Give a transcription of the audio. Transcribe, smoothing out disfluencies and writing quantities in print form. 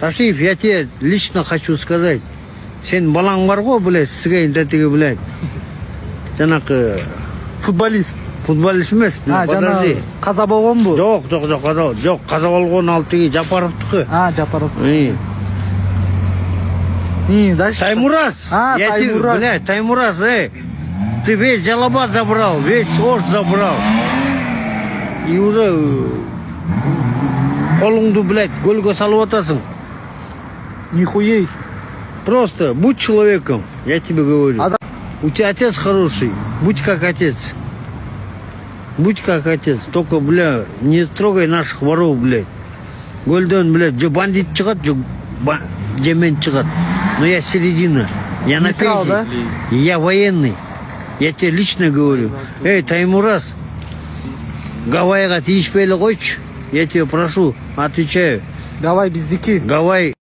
Ташиев, я тебе лично хочу сказать. Сен балаң бар ғой, блядь, сізге интетігі, блядь. Жаңағы... Футболист. Футболист емес, подожди. Қаза болған бұл? Жоқ, қаза болған алтыға Жапаровтықы. Жапаровтықы. Дальше. Таймураз. Таймураз. Блядь, Таймураз, ты весь Жалабат забрал, весь Ош забрал. И уже қолыңды, блядь, гольге салып атасың. Нихуей. Просто будь человеком, я тебе говорю. У тебя отец хороший, будь как отец. Будь как отец, только, бля, не трогай наших воров, блядь. Гольден, блядь, же бандит чығат, же мен чығат. Но я середина, я на пенсии, да? Я военный. Я тебе лично говорю. Таймураз, Гавайға тиіспейлі қойшы. Я тебе прошу, отвечаю. Гавай біздікі. Гавай.